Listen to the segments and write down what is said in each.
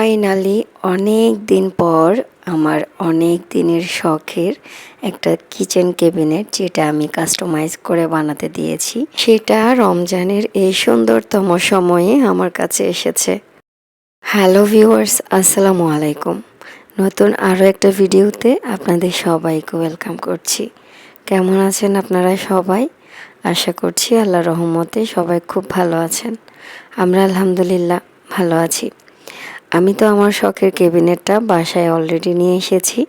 Finally অনেক দিন পর আমার অনেক দিনের শখের একটা কিচেন ক্যাবিনেট যেটা আমি কাস্টমাইজ করে বানাতে দিয়েছি সেটা রমজানের এই সুন্দরতম সময়ে আমার কাছে এসেছে। হ্যালো ভিউয়ার্স, আসসালামু আলাইকুম। নতুন আরও একটা ভিডিওতে আপনাদের সবাইকে ওয়েলকাম করছি। কেমন আছেন আপনারা সবাই? আশা করছি আল্লাহর রহমতে সবাই খুব ভালো আছেন। আমরা আলহামদুলিল্লাহ ভালো আছি। আমি তো আমার শখের ক্যাবিনেটটা বাসায় অলরেডি নিয়ে এসেছি,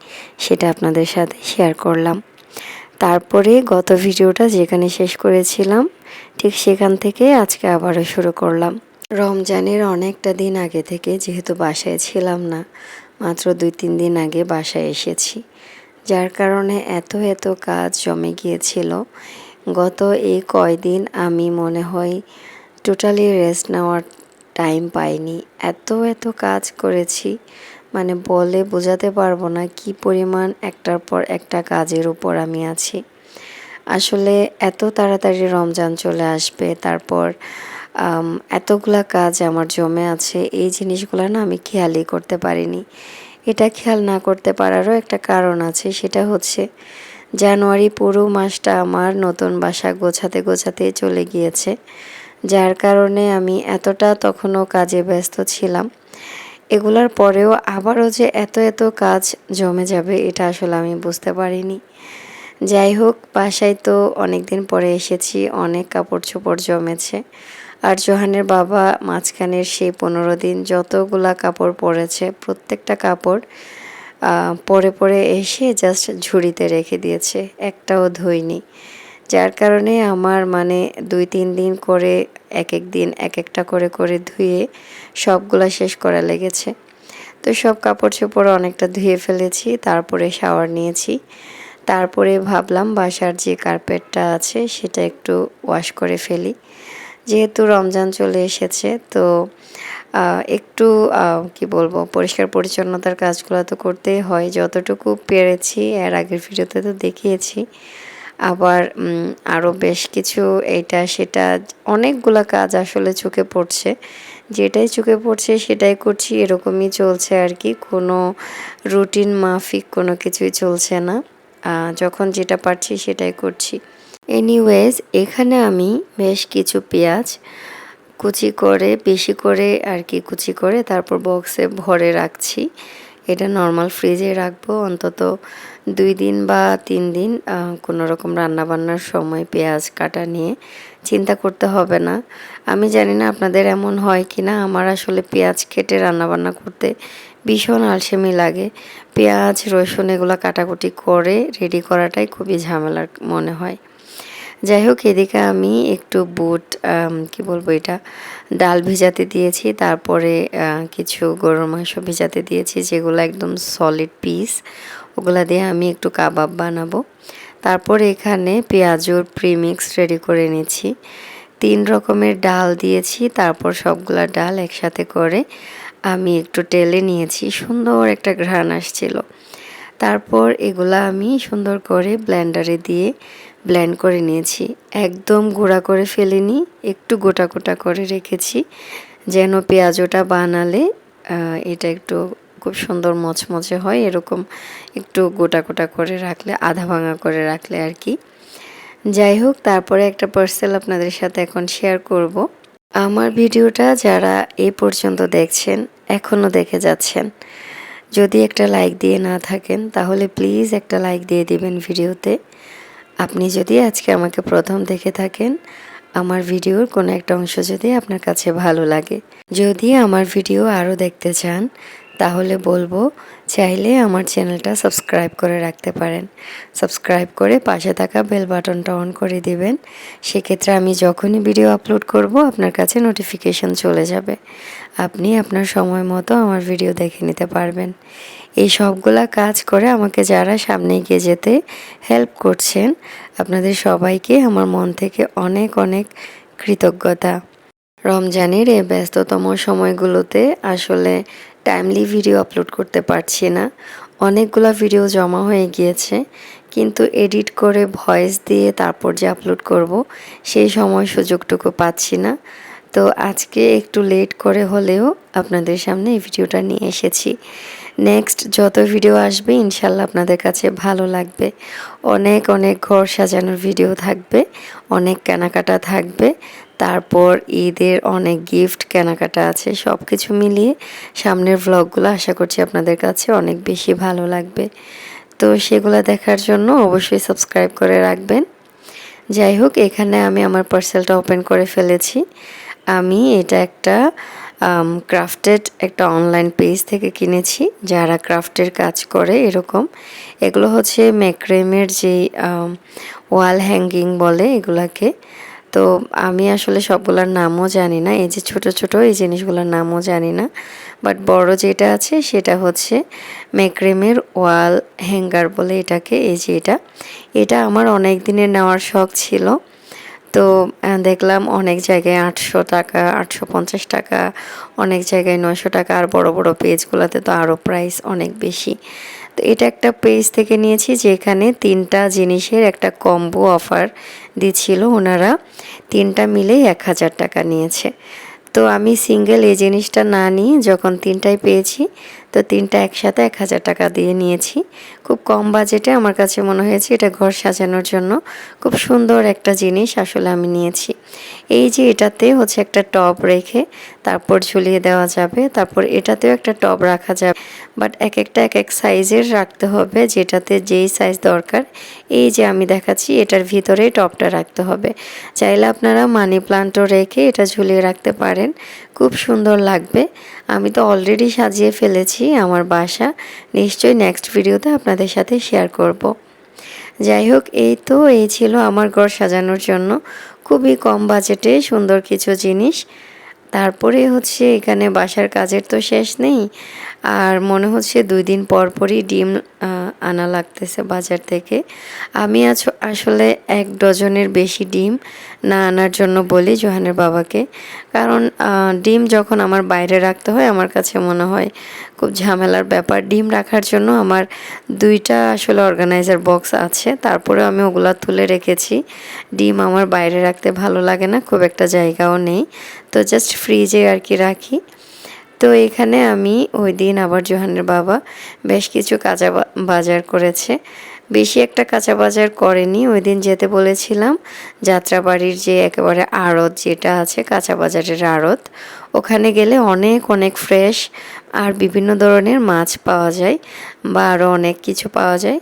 সেটা আপনাদের সাথে শেয়ার করলাম। তারপরে গত ভিডিওটা যেখানে শেষ করেছিলাম ঠিক সেখান থেকে আজকে আবারও শুরু করলাম। রমজানের অনেকটা দিন আগে থেকে যেহেতু বাসায় ছিলাম না, মাত্র 2-3 দিন আগে বাসায় এসেছি, যার কারণে এত কাজ জমে গিয়েছিল। গত এই কয়দিন আমি মনে হয় টোটালি রেস্ট নেওয়ার টাইম পাইনি। এত কাজ করেছি, মানে বলে বোঝাতে পারবো না কি পরিমাণ একটার পর একটা কাজের উপর আমি আছি। আসলে এত তাড়াতাড়ি রমজান চলে আসবে, তারপর এতগুলা কাজ আমার জমে আছে, এই জিনিসগুলো না আমি খেয়ালই করতে পারিনি। এটা খেয়াল না করতে পারারও একটা কারণ আছে, সেটা হচ্ছে জানুয়ারি পুরো মাসটা আমার নতুন বাসা গোছাতে চলে গিয়েছে, যার কারণে আমি এতটা তখনও কাজে ব্যস্ত ছিলাম। এগুলার পরেও আবারও যে এত কাজ জমে যাবে এটা আসলে আমি বুঝতে পারিনি। যাই হোক, বাসায় তো অনেক দিন পরে এসেছি, অনেক কাপড় চোপড় জমেছে। আর জোহানের বাবা মাঝখানের সেই 15 দিন যতগুলা কাপড় পরেছে প্রত্যেকটা কাপড় পরে এসে জাস্ট ঝুড়িতে রেখে দিয়েছে, একটাও ধুইনি। যার কারণে আমার মানে 2-3 দিন করে এক দিন একটা করে ধুয়ে সবগুলা শেষ করা লেগেছে। তো সব কাপড় চোপড় অনেকটা ধুয়ে ফেলেছি, তারপরে শাওয়ার নিয়েছি। তারপরে ভাবলাম বাসার যে কার্পেটটা আছে সেটা একটু ওয়াশ করে ফেলি। যেহেতু রমজান চলে এসেছে, তো একটু কি বলবো, পরিষ্কার পরিচ্ছন্নতার কাজগুলো তো করতেই হয়, যতটুকু পেরেছি। এর আগের ভিডিওতে তো দেখিয়েছি। আবার আরও বেশ কিছু এইটা সেটা অনেকগুলা কাজ আসলে চোখে পড়ছে, যেটাই চোখে পড়ছে সেটাই করছি, এরকমই চলছে আর কি। কোনো রুটিন মাফিক কোনো কিছুই চলছে না, যখন যেটা পারছি সেটাই করছি। এনিওয়েজ, এখানে আমি বেশ কিছু পেঁয়াজ কুচি করে বেশি করে আর কি কুচি করে তারপর বক্সে ভরে রাখছি। এটা নর্মাল ফ্রিজে রাখবো অন্তত 2 দিন বা 3 দিন। কোনো রকম রান্নাবান্নার সময় পেঁয়াজ কাটা নিয়ে চিন্তা করতে হবে না। আমি জানি না আপনাদের এমন হয় কি না, আমার আসলে পেঁয়াজ কেটে রান্নাবান্না করতে ভীষণ আলসেমি লাগে। পেঁয়াজ রসুন এগুলো কাটাকুটি করে রেডি করাটাই খুবই ঝামেলার মনে হয়। যাই হোক, এদিকে আমি একটু বুট কি বলবো এটা ডাল ভিজাতে দিয়েছি, তারপরে কিছু গরুর মাংস ভিজাতে দিয়েছি যেগুলো একদম সলিড পিস, ওগুলা দিয়ে আমি একটু কাবাব বানাবো। তারপর এখানে পেঁয়াজুর প্রিমিক্স রেডি করে নিচ্ছি। 3 রকমের ডাল দিয়েছি, তারপর সবগুলা ডাল একসাথে করে আমি একটু টেলে নিয়েছি, সুন্দর একটা ঘ্রাণ আসছিল। তারপর এগুলা আমি সুন্দর করে ব্লেন্ডারে দিয়ে ব্লেন্ড করে নিয়েছি। একদম গুঁড়া করে ফেলিনি, একটু গোটা করে রেখেছি, যেন পেঁয়াজটা বানালে এটা একটু খুব সুন্দর মচমচে হয়। এরকম একটু গোটা করে রাখলে, আধা ভাঙা করে রাখলে আর কি। যাই হোক, তারপরে একটা পার্সেল আপনাদের সাথে এখন শেয়ার করব। আমার ভিডিওটা যারা এ পর্যন্ত দেখছেন, এখনও দেখে যাচ্ছেন, যদি একটা লাইক দিয়ে না থাকেন তাহলে প্লিজ একটা লাইক দিয়ে দিবেন ভিডিওতে। আপনি যদি আজকে আমাকে প্রথম দেখে থাকেন, আমার ভিডিওর কোনো একটা অংশ যদি আপনার কাছে ভালো লাগে, যদি আমার ভিডিও আরও দেখতে চান, তাহলে বলবো চাইলে আমার চ্যানেলটা সাবস্ক্রাইব করে রাখতে পারেন। সাবস্ক্রাইব করে পাশে থাকা বেল বাটনটা অন করে দিবেন। সেক্ষেত্রে আমি যখনই ভিডিও আপলোড করব আপনার কাছে নোটিফিকেশন চলে যাবে, আপনি আপনার সময় মতো আমার ভিডিও দেখে নিতে পারবেন। এই সবগুলা কাজ করে আমাকে যারা সামনে এগিয়ে যেতে হেল্প করছেন, আপনাদের সবাইকে আমার মন থেকে অনেক কৃতজ্ঞতা। রমজানের এই ব্যস্ততম সময়গুলোতে আসলে টাইমলি ভিডিও আপলোড করতে পারছি না, অনেকগুলো ভিডিও জমা হয়ে গিয়েছে, কিন্তু এডিট করে ভয়েস দিয়ে তারপর যে আপলোড করব সেই সময় সুযোগটুকু পাচ্ছি না। তো আজকে একটু লেট করে হলেও আপনাদের সামনে এই ভিডিওটা নিয়ে এসেছি। নেক্সট যত ভিডিও আসবে ইনশাল্লাহ আপনাদের কাছে ভালো লাগবে। অনেক অনেক ঘর সাজানোর ভিডিও থাকবে, অনেক কেনাকাটা থাকবে, তারপর ঈদের অনেক গিফট কেনাকাটা আছে। সব কিছু মিলিয়ে সামনের ভ্লগগুলো আশা করছি আপনাদের কাছে অনেক বেশি ভালো লাগবে। তো সেগুলো দেখার জন্য অবশ্যই সাবস্ক্রাইব করে রাখবেন। যাই হোক, এখানে আমি আমার পার্সেলটা ওপেন করে ফেলেছি। আমি এটা একটা ক্রাফটেড একটা অনলাইন পেজ থেকে কিনেছি, যারা ক্রাফটের কাজ করে এরকম। এগুলো হচ্ছে ম্যাক্রেমের যেই ওয়াল হ্যাঙ্গিং বলে এগুলাকে। তো আমি আসলে সবগুলোর নামও জানি না, এই যে ছোট ছোট এই জিনিসগুলোর নামও জানি না, বাট বড় যেটা আছে সেটা হচ্ছে ম্যাক্রেমের ওয়াল হ্যাঙ্গার বলে এটাকে। এই যে এটা আমার অনেক দিনের নেওয়ার শখ ছিল। তো দেখলাম অনেক জায়গায় 800 টাকা, 850 টাকা, অনেক জায়গায় 900 টাকা, আর বড় বড় পেজগুলোতে তো আরও প্রাইস অনেক বেশি। তো এটা একটা পেজ থেকে নিয়েছি, যেখানে 3টা জিনিসের একটা কম্বো অফার দিচ্ছিল ওনারা, 3টা মিলেই 1000 টাকা নিয়েছে। তো আমি সিঙ্গেল এই জিনিসটা না নিয়ে যখন 3টাই পেয়েছি, তো 3টা একসাথে 1000 টাকা দিয়ে নিয়েছি। খুব কম বাজেটে আমার কাছে মনে হয়েছে এটা ঘর সাজানোর জন্য খুব সুন্দর একটা জিনিস আসলে আমি নিয়েছি। এই যে এটাতে হচ্ছে একটা টব রেখে তারপর ঝুলিয়ে দেওয়া যাবে, তারপর এটাতেও একটা টব রাখা যাবে, বাট এক একটা এক এক সাইজের রাখতে হবে, যেটাতে যেই সাইজ দরকার। এই যে আমি দেখাচ্ছি এটার ভিতরে টবটা রাখতে হবে। চাইলে আপনারা মানি প্লান্টও রেখে এটা ঝুলিয়ে রাখতে পারেন, খুব সুন্দর লাগবে। আমি তো অলরেডি সাজিয়ে ফেলেছি আমার বাসা, নিশ্চয়ই নেক্সট ভিডিওতে আপনাদের সাথে শেয়ার করব। যাই হোক, এই ছিল আমার ঘর সাজানোর জন্য খুবই কম বাজেটে সুন্দর কিছু জিনিস। তারপরে হচ্ছে এখানে বাসার কাজের তো শেষ নেই, আর মনে হচ্ছে 2 দিন পর পরই ডিম আনা লাগতেছে বাজার থেকে। আমি আসলে 1 ডজনের বেশি ডিম না আনার জন্য বলি জোহানের বাবাকে, কারণ ডিম যখন আমার বাইরে রাখতে হয় আমার কাছে মনে হয় খুব ঝামেলার ব্যাপার। ডিম রাখার জন্য আমার 2টা আসলে অর্গানাইজার বক্স আছে, তারপরেও আমি ওগুলা তুলে রেখেছি। ডিম আমার বাইরে রাখতে ভালো লাগে না, খুব একটা জায়গাও নেই, তো জাস্ট ফ্রিজে আর কি রাখি। তো এখানে আমি ওই দিন আবার জোহানের বাবা বেশ কিছু কাঁচা বাজার করেছে। বেশি একটা কাঁচা বাজার করেনি, ওই দিন যেতে বলেছিলাম যাত্রাবাড়ির যে একেবারে আড়ত যেটা আছে কাঁচা বাজারের আড়ত, ওখানে গেলে অনেক অনেক ফ্রেশ আর বিভিন্ন ধরনের মাছ পাওয়া যায় বা আরও অনেক কিছু পাওয়া যায়।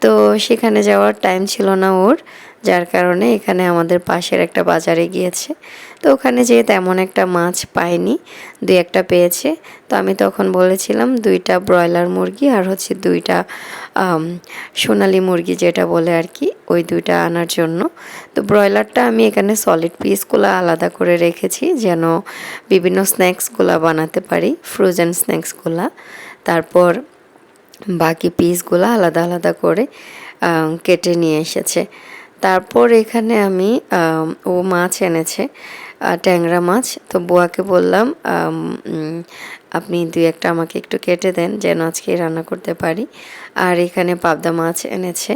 তো সেখানে যাওয়ার টাইম ছিল না ওর, যার কারণে এখানে আমাদের পাশের একটা বাজারে গিয়েছে। তো ওখানে যেয়ে তেমন একটা মাছ পাইনি, 2-একটা পেয়েছে। তো আমি তখন বলেছিলাম 2টা ব্রয়লার মুরগি আর হচ্ছে 2টা সোনালি মুরগি যেটা বলে আর কি, ওই 2টা আনার জন্য। তো ব্রয়লারটা আমি এখানে সলিড পিসগুলো আলাদা করে রেখেছি, যেন বিভিন্ন স্ন্যাক্সগুলো বানাতে পারি, ফ্রোজেন স্ন্যাক্সগুলো। তারপর বাকি পিসগুলো আলাদা আলাদা করে কেটে নিয়ে এসেছে। তারপর এখানে আমি ও মাছ এনেছে, ট্যাংরা মাছ। তো বুয়াকে বললাম আপনি 2-একটা আমাকে একটু কেটে দেন, যেন আজকে রান্না করতে পারি। আর এখানে পাবদা মাছ এনেছে,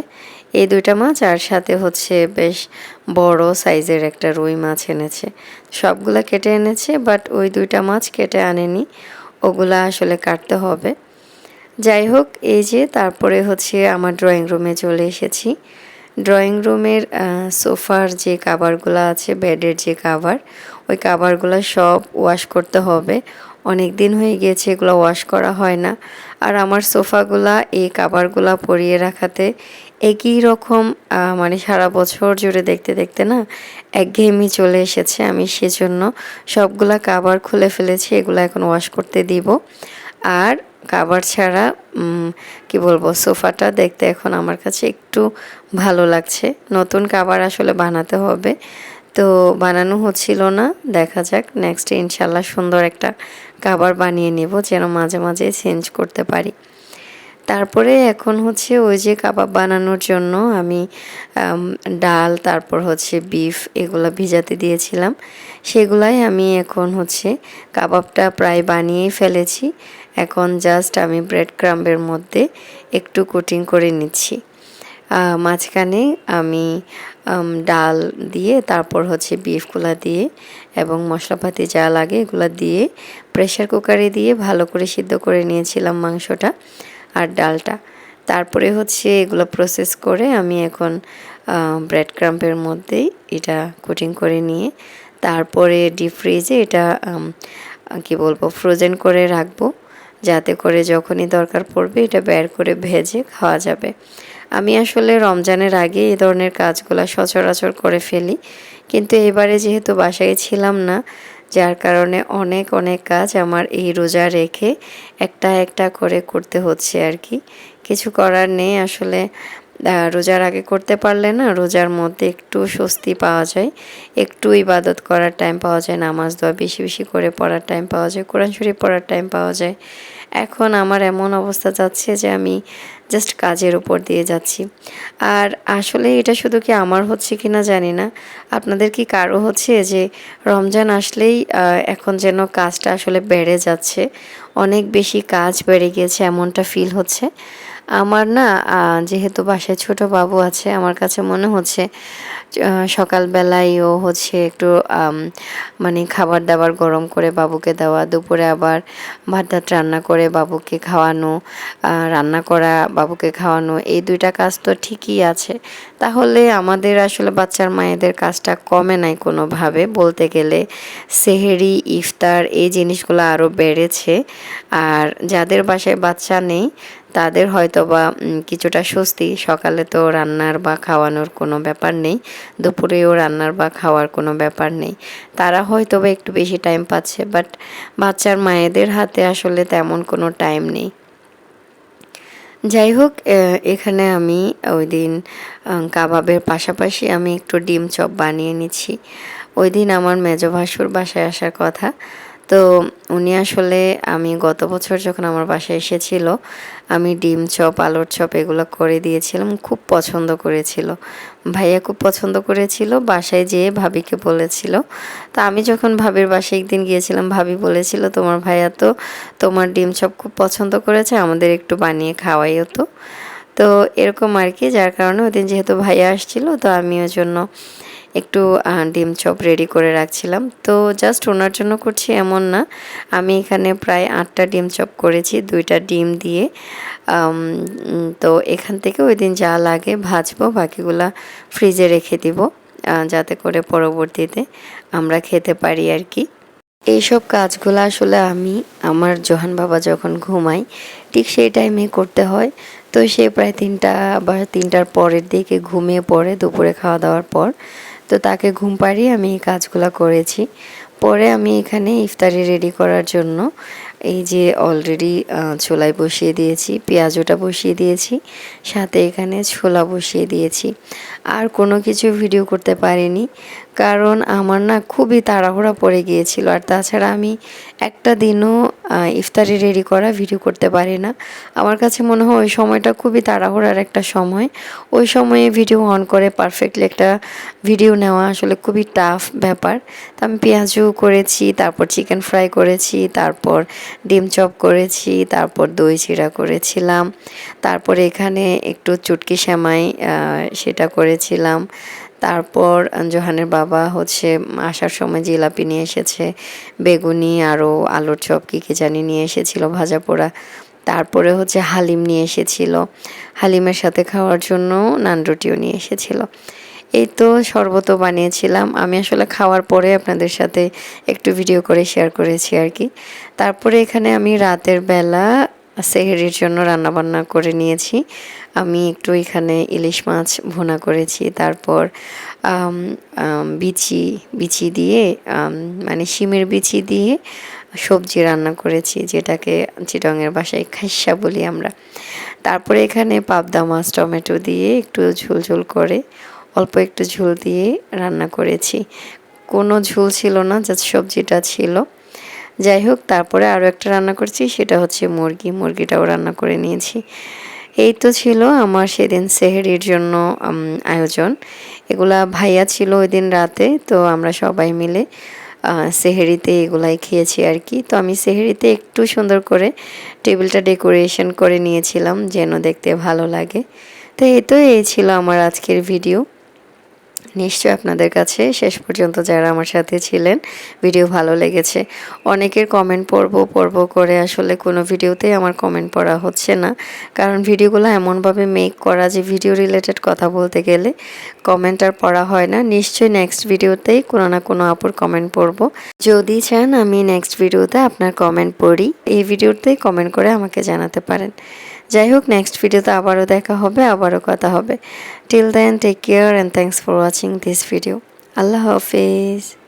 এই 2টা মাছ, আর সাথে হচ্ছে বেশ বড় সাইজের একটা রুই মাছ এনেছে। সবগুলা কেটে এনেছে, বাট ওই 2টা মাছ কেটে আনেনি, ওগুলা আসলে কাটতে হবে। যাই হোক, এই যে তারপরে হচ্ছে আমার ড্রয়িং রুমে চলে এসেছি। ড্রয়িং রুমের সোফার যে কাভারগুলো আছে, বেডের যে কাভার, ওই কাভারগুলো সব ওয়াশ করতে হবে। অনেক দিন হয়ে গিয়েছে এগুলো ওয়াশ করা হয় না। আর আমার সোফাগুলা এই কাভারগুলা পরিয়ে রাখাতে একই রকম মানে সারা বছর জুড়ে দেখতে দেখতে না একঘেয়েমি চলে এসেছে। আমি সেজন্য সবগুলা কাভার খুলে ফেলেছি, এগুলো এখন ওয়াশ করতে দিব। আর কাভার ছাড়া কি বলবো, সোফাটা দেখতে এখন আমার কাছে একটু ভালো লাগছে। নতুন কাভার আসলে বানাতে হবে, তো বানানো হচ্ছিল না। দেখা যাক নেক্সট ইনশাল্লাহ সুন্দর একটা কাভার বানিয়ে নেব, যেন মাঝে মাঝে চেঞ্জ করতে পারি। তারপরে এখন হচ্ছে ওই যে কাবাব বানানোর জন্য আমি ডাল, তারপর হচ্ছে বিফ, এগুলো ভিজাতে দিয়েছিলাম, সেগুলাই আমি এখন হচ্ছে কাবাবটা প্রায় বানিয়েই ফেলেছি। এখন জাস্ট আমি ব্রেড ক্রাম্বের মধ্যে একটু কোটিং করে নিচ্ছি। মাঝখানে আমি ডাল দিয়ে তারপর হচ্ছে বিফগুলা দিয়ে এবং মশলাপাতি যা লাগে এগুলো দিয়ে প্রেসার কুকারে দিয়ে ভালো করে সিদ্ধ করে নিয়েছিলাম মাংসটা আর ডালটা। তারপরে হচ্ছে এগুলো প্রসেস করে আমি এখন ব্রেড ক্রাম্পের মধ্যেই এটা কোটিং করে নিয়ে তারপরে ডিপ ফ্রিজে এটা কি বলবো ফ্রোজেন করে রাখবো, যাতে করে যখনই দরকার পড়বে এটা বের করে ভেজে খাওয়া যাবে। আমি আসলে রমজানের আগে এই ধরনের কাজগুলো সচরাচর করে ফেলি, কিন্তু এবারে যেহেতু বাসায় ছিলাম না, যার কারণে অনেক অনেক কাজ আমার এই রোজা রেখে একটা একটা করে করতে হচ্ছে আর কি। কিছু করার নেই আসলে। রোজার আগে করতে পারলে না রোজার মধ্যে একটু স্বস্তি পাওয়া যায়, একটু ইবাদত করার টাইম পাওয়া যায়, নামাজ দোয়া বেশি বেশি করে পড়ার টাইম পাওয়া যায়, কোরআন শরীফ পড়ার টাইম পাওয়া যায়। এখন আমার এমন অবস্থা যাচ্ছে যে আমি জাস্ট কাজের উপর দিয়ে যাচ্ছি। আর আসলে এটা শুধু কি আমার হচ্ছে কি না জানি না, আপনাদের কি কারো হচ্ছে যে রমজান আসলেই এখন যেন কাজটা আসলে বেড়ে যাচ্ছে, অনেক বেশি কাজ বেড়ে গিয়েছে এমনটা ফিল হচ্ছে? আমার না যেহেতু বাসায় ছোট বাবু আছে, আমার কাছে মনে হচ্ছে সকালবেলায়ও হচ্ছে একটু মানে খাবার দাবার গরম করে বাবুকে দেওয়া, দুপুরে আবার ভাত টাত রান্না করে বাবুকে খাওয়ানো, রান্না করা বাবুকে খাওয়ানো, এই দুইটা কাজ তো ঠিকই আছে। তাহলে আমাদের আসলে বাচ্চার মায়েদের কাজটা কমে নাই কোনোভাবে, বলতে গেলে সেহেরি ইফতার এই জিনিসগুলো আরও বেড়েছে। আর যাদের বাসায় বাচ্চা নেই তাদের হয়তো বা কিছুটা স্বস্তি, সকালে তো রান্নার বা খাওয়ানোর কোনো ব্যাপার নেই, দুপুরেও রান্নার বা খাওয়ার কোনো ব্যাপার নেই, তারা হয়তো বা একটু বেশি টাইম পাচ্ছে। বাট বাচ্চার মায়েদের হাতে আসলে তেমন কোনো টাইম নেই। যাই হোক, এখানে আমি ওই দিন কাবাবের পাশাপাশি আমি একটু ডিম চপ বানিয়ে নিচ্ছি। ওই দিন আমার মেজো ভাসুর বাসায় আসার কথা, তো উনি আসলে আমি গত বছর যখন আমার বাসায় এসেছিল আমি ডিম চপ আলুর চপ এগুলো করে দিয়েছিলাম, খুব পছন্দ করেছিল, ভাইয়া খুব পছন্দ করেছিল, বাসায় যেয়ে ভাবিকে বলেছিল। তো আমি যখন ভাবির বাসায় একদিন গিয়েছিলাম ভাবি বলেছিল তোমার ভাইয়া তো তোমার ডিম চপ খুব পছন্দ করেছে, আমাদের একটু বানিয়ে খাওয়াইও তো। তো এরকম আর কি, যার কারণে ওই দিন যেহেতু ভাইয়া আসছিল তো আমি ওই জন্য একটু ডিম চপ রেডি করে রাখছিলাম। তো জাস্ট ওনার জন্য করছি এমন না, আমি এখানে প্রায় 8টা ডিম চপ করেছি 2টা ডিম দিয়ে। তো এখান থেকে ওই দিন যা লাগে ভাজবো, বাকিগুলা ফ্রিজে রেখে দিব যাতে করে পরবর্তীতে আমরা খেতে পারি আর কি। এইসব কাজগুলো আসলে আমি আমার জোহান বাবা যখন ঘুমাই ঠিক সেই টাইমে করতে হয়। তো সে প্রায় 3টা বা 3টার পরের দিকে ঘুমিয়ে পড়ে দুপুরে খাওয়া দাওয়ার পর। তো তাকে ঘুম পাড়িয়ে আমি এই কাজগুলো করেছি। পরে আমি এখানে ইফতারি রেডি করার জন্য এই যে অলরেডি চুলায় বসিয়ে দিয়েছি, পেঁয়াজটা বসিয়ে দিয়েছি, সাথে এখানে ছোলা বসিয়ে দিয়েছি। আর কোনো কিছু ভিডিও করতে পারিনি, কারণ আমার না খুবই তাড়াহুড়া পড়ে গিয়েছিল। আর তাছাড়া আমি একটা দিনও ইফতারি রেডি করা ভিডিও করতে পারি না। আমার কাছে মনে হয় ওই সময়টা খুবই তাড়াহুড়ার একটা সময়, ওই সময়ে ভিডিও অন করে পারফেক্টলি একটা ভিডিও নেওয়া আসলে খুবই টাফ ব্যাপার। তো আমি পেঁয়াজও করেছি, তারপর চিকেন ফ্রাই করেছি, তারপর ডিম চপ করেছি, তারপর দই চিড়া করেছিলাম, তারপর এখানে একটু চুটকি সেমাই সেটা করেছিলাম। তারপর জোহানের বাবা হচ্ছে আসার সময় জিলাপি নিয়ে এসেছে, বেগুনি আরও আলুর চপ কী জানি নিয়ে এসেছিল ভাজা পোড়া। তারপরে হচ্ছে হালিম নিয়ে এসেছিল, হালিমের সাথে খাওয়ার জন্য নান রুটিও নিয়ে এসেছিল। এই তো শরবতও বানিয়েছিলাম, আমি আসলে খাওয়ার পরে আপনাদের সাথে একটু ভিডিও করে শেয়ার করেছি আর কি। তারপরে এখানে আমি রাতের বেলা সেহরির জন্য রান্নাবান্না করে নিয়েছি। আমি একটু এখানে ইলিশ মাছ ভুনা করেছি, তারপর বিচি বিচি দিয়ে মানে শিমের বিচি দিয়ে সবজি রান্না করেছি, যেটাকে চিটংয়ের বাসায় খাইসা বলি আমরা। তারপরে এখানে পাবদা মাছ টমেটো দিয়ে একটু ঝোল ঝোল করে অল্প একটু ঝোল দিয়ে রান্না করেছি, কোনো ঝোল ছিল না, জাস্ট সবজিটা ছিল। যাই হোক, তারপরে আরও একটা রান্না করছি, সেটা হচ্ছে মুরগিটাও রান্না করে নিয়েছি। এই তো ছিল আমার সেদিন সেহরির জন্য আয়োজন। এগুলা ভাইয়া ছিল ওই দিন রাতে, তো আমরা সবাই মিলে সেহরিতে এগুলাই খেয়েছি আর কি। তো আমি সেহরিতে একটু সুন্দর করে টেবিলটা ডেকোরেশন করে নিয়েছিলাম যেন দেখতে ভালো লাগে। তো এই ছিল আমার আজকের ভিডিও। নিশ্চয়ই আপনাদের কাছে শেষ পর্যন্ত যারা আমার সাথে ছিলেন ভিডিও ভালো লেগেছে। অনেকের কমেন্ট পড়ব করে আসলে কোনো ভিডিওতেই আমার কমেন্ট পড়া হচ্ছে না, কারণ ভিডিওগুলো এমনভাবে মেক করা যে ভিডিও রিলেটেড কথা বলতে গেলে কমেন্ট আর পড়া হয় না। নিশ্চয়ই নেক্সট ভিডিওতেই কোনো না কোনো আপুর কমেন্ট পড়ব। যদি চান আমি নেক্সট ভিডিওতে আপনার কমেন্ট পড়ি, এই ভিডিওতেই কমেন্ট করে আমাকে জানাতে পারেন। যাই হোক, নেক্সট ভিডিওতে আবারও দেখা হবে, আবারও কথা হবে। Till then take care and thanks for watching this video. আল্লাহ হাফেজ।